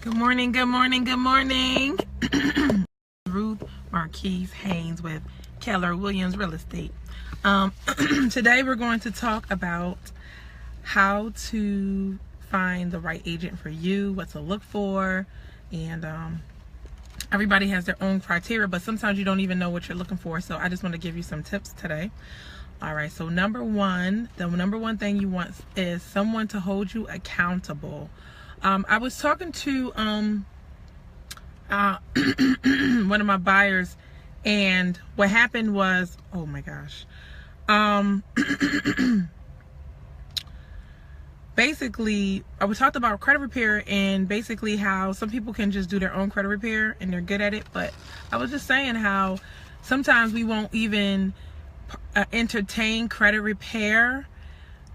Good morning, good morning, good morning. Ruth Marquise Haynes with Keller Williams Real Estate. Today we're going to talk about how to find the right agent for you, what to look for, and everybody has their own criteria, but sometimes you don't even know what you're looking for. So I just want to give you some tips today. All right, so the number one thing you want is someone to hold you accountable. I was talking to one of my buyers, and what happened was, oh my gosh, basically we talked about credit repair and basically how some people can just do their own credit repair and they're good at it, but I was just saying how sometimes we won't even entertain credit repair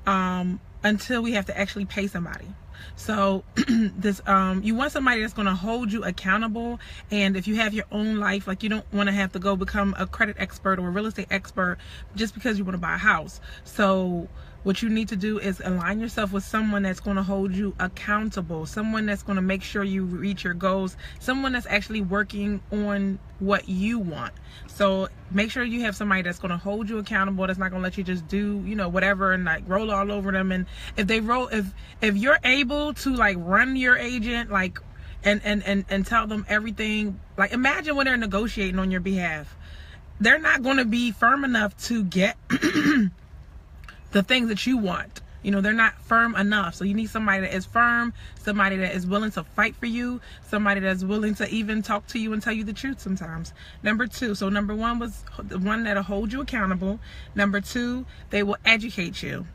until we have to actually pay somebody. So this you want somebody that's going to hold you accountable, and if you have your own life, like, you don't want to have to go become a credit expert or a real estate expert just because you want to buy a house. So what you need to do is align yourself with someone that's going to hold you accountable, someone that's going to make sure you reach your goals, someone that's actually working on what you want. So make sure you have somebody that's going to hold you accountable, that's not going to let you just do, whatever and like roll all over them. And if you're able to like run your agent, like and tell them everything, like imagine when they're negotiating on your behalf, they're not going to be firm enough to get the things that you want. They're not firm enough. So you need somebody that is firm, somebody that is willing to fight for you, somebody that's willing to even talk to you and tell you the truth sometimes. Number one was the one that'll hold you accountable. Number two, they will educate you.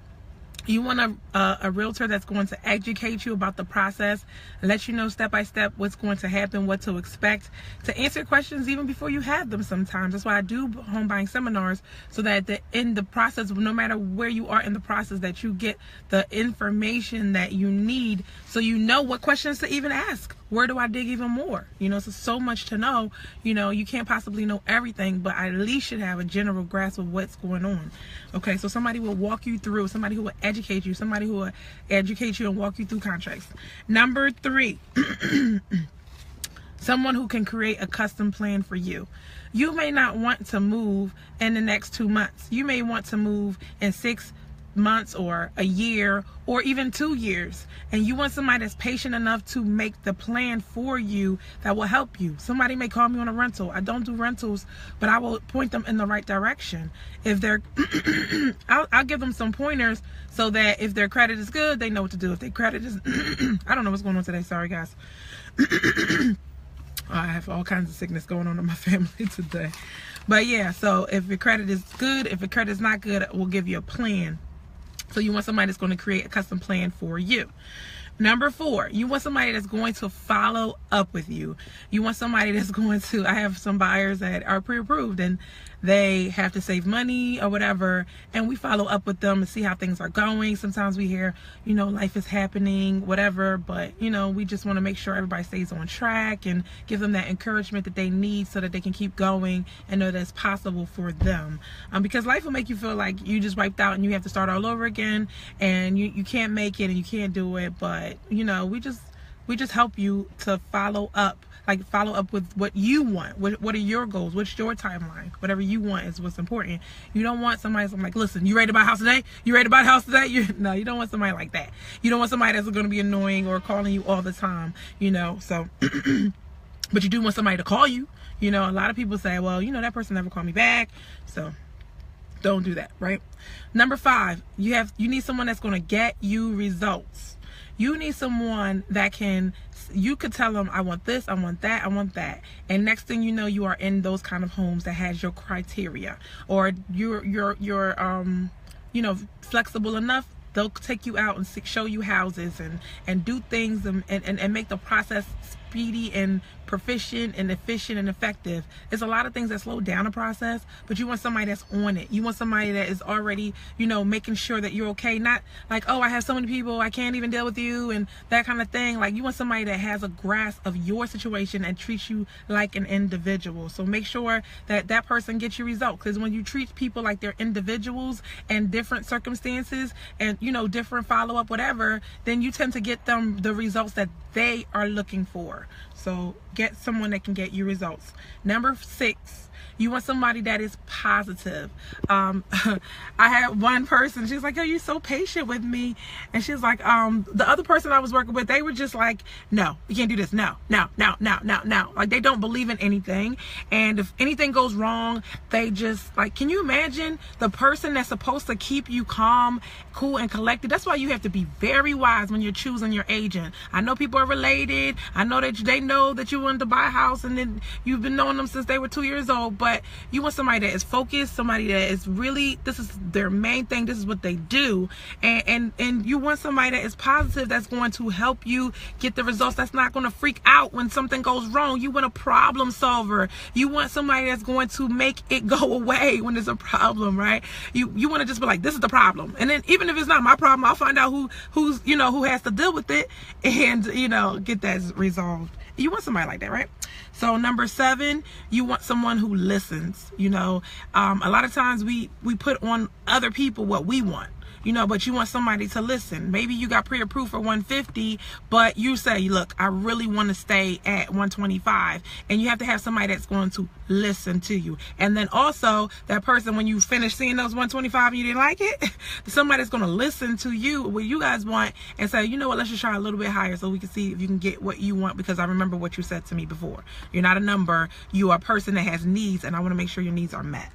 You want a realtor that's going to educate you about the process, let you know step by step what's going to happen, what to expect, to answer questions even before you have them sometimes. That's why I do home buying seminars, so that in the process, no matter where you are in the process, that you get the information that you need so you know what questions to even ask. Where do I dig even more? So much to know. You can't possibly know everything, but I at least should have a general grasp of what's going on. Okay, so somebody will walk you through, somebody who will educate you, somebody who will educate you and walk you through contracts. Number three, someone who can create a custom plan for you. You may not want to move in the next 2 months. You may want to move in 6 months or a year or even 2 years, and you want somebody that's patient enough to make the plan for you that will help you. Somebody may call me on a rental. I don't do rentals, but I will point them in the right direction. If they're I'll give them some pointers so that if their credit is good, they know what to do. If their credit is I don't know what's going on today, sorry guys. I have all kinds of sickness going on in my family today, but yeah, so if your credit is good, if your credit is not good, we'll give you a plan. So you want somebody that's going to create a custom plan for you. Number four, you want somebody that's going to follow up with you. You want somebody that's going to, I have some buyers that are pre-approved and they have to save money or whatever, and we follow up with them and see how things are going. Sometimes we hear, life is happening, whatever, but, we just want to make sure everybody stays on track and give them that encouragement that they need so that they can keep going and know that it's possible for them. Because life will make you feel like you just wiped out and you have to start all over again, and you can't make it and you can't do it, but, we just help you to follow up with what you want. What are your goals? What's your timeline? Whatever you want is what's important. You don't want somebody that's like, listen, you ready to buy a house today? You ready to buy a house today? No, you don't want somebody like that. You don't want somebody that's going to be annoying or calling you all the time, so, but you do want somebody to call you. A lot of people say, well, that person never called me back, so don't do that, right? Number five, you need someone that's going to get you results. You need someone that you could tell them, I want this, I want that, I want that. And next thing you know, you are in those kind of homes that has your criteria, or you're flexible enough. They'll take you out and show you houses and do things and make the process speedy and proficient and efficient and effective. There's a lot of things that slow down the process, but you want somebody that's on it. You want somebody that is already, you know, making sure that you're okay. Not like, oh, I have so many people, I can't even deal with you, and that kind of thing. Like, you want somebody that has a grasp of your situation and treats you like an individual. So make sure that that person gets you results, because when you treat people like they're individuals and different circumstances and, you know, different follow-up, whatever, then you tend to get them the results that they are looking for. So get someone that can get you results. Number 6, you want somebody that is positive. I had one person, she's like, oh, you're so patient with me. And she's like, the other person I was working with, they were just like, no, you can't do this. No. Like, they don't believe in anything. And if anything goes wrong, they just like, can you imagine the person that's supposed to keep you calm, cool, and collected? That's why you have to be very wise when you're choosing your agent. I know people are related. I know that they know that you wanted to buy a house and then you've been knowing them since they were 2 years old, but you want somebody that is focused, somebody that is really, this is their main thing, this is what they do, and you want somebody that is positive, that's going to help you get the results, that's not going to freak out when something goes wrong. You want a problem solver. You want somebody that's going to make it go away when there's a problem, right? You want to just be like, this is the problem, and then even if it's not my problem, I'll find out who has to deal with it and, you know, get that resolved. You want somebody like that, right? So number 7, you want someone who listens. You know, a lot of times we put on other people what we want, you know, but you want somebody to listen. Maybe you got pre-approved for 150, but you say, look, I really want to stay at 125, and you have to have somebody that's going to listen to you. And then also that person, when you finish seeing those 125 and you didn't like it, somebody that's going to listen to you, what you guys want, and say, you know what, let's just try a little bit higher so we can see if you can get what you want, because I remember what you said to me before. You're not a number, you are a person that has needs, and I want to make sure your needs are met.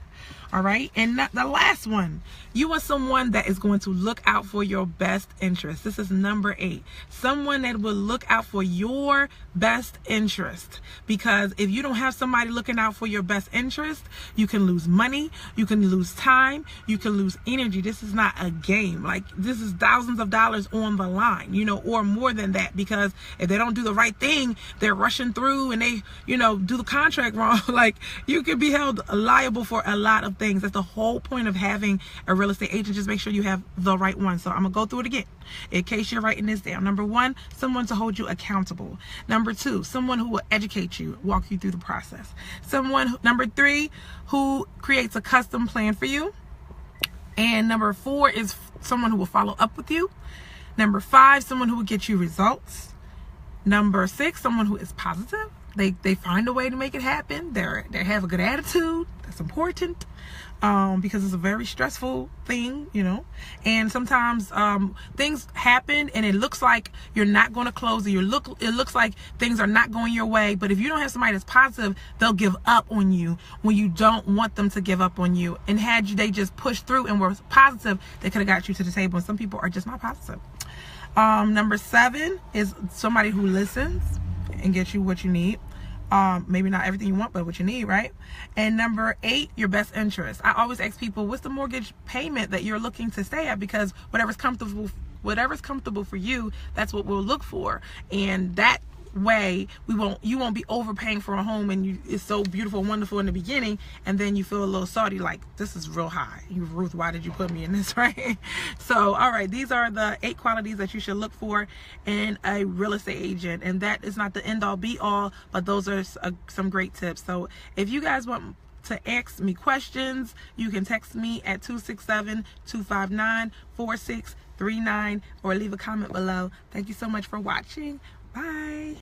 All right, and the last one, you want someone that is going to look out for your best interest. This is number 8. Someone that will look out for your best interest, because if you don't have somebody looking out for your best interest, you can lose money, you can lose time, you can lose energy. This is not a game. Like, this is thousands of dollars on the line, you know, or more than that, because if they don't do the right thing, they're rushing through and they, you know, do the contract wrong. Like, you could be held liable for a lot of things. That's the whole point of having a real estate agent. Just make sure you have the right one. So I'm gonna go through it again in case you're writing this down. Number 1, someone to hold you accountable. Number 2, someone who will educate you, walk you through the process. Number 3, who creates a custom plan for you. And number 4 is someone who will follow up with you. Number 5, someone who will get you results. Number 6, someone who is positive. They find a way to make it happen. They have a good attitude. That's important, because it's a very stressful thing, you know. And sometimes things happen and it looks like you're not going to close, or it looks like things are not going your way. But if you don't have somebody that's positive, they'll give up on you when you don't want them to give up on you. And had they just pushed through and were positive, they could have got you to the table. And some people are just not positive. Number 7 is somebody who listens and gets you what you need. Maybe not everything you want, but what you need, right? And number 8, your best interest. I always ask people, what's the mortgage payment that you're looking to stay at? Because whatever's comfortable for you, that's what we'll look for. And that way you won't be overpaying for a home, and it's so beautiful and wonderful in the beginning, and then you feel a little salty, like, this is real high. Ruth, why did you put me in this, right? So, all right, these are the 8 qualities that you should look for in a real estate agent, and that is not the end all be all, but those are some great tips. So if you guys want to ask me questions, you can text me at 267-259-4639 or leave a comment below. Thank you so much for watching. Bye.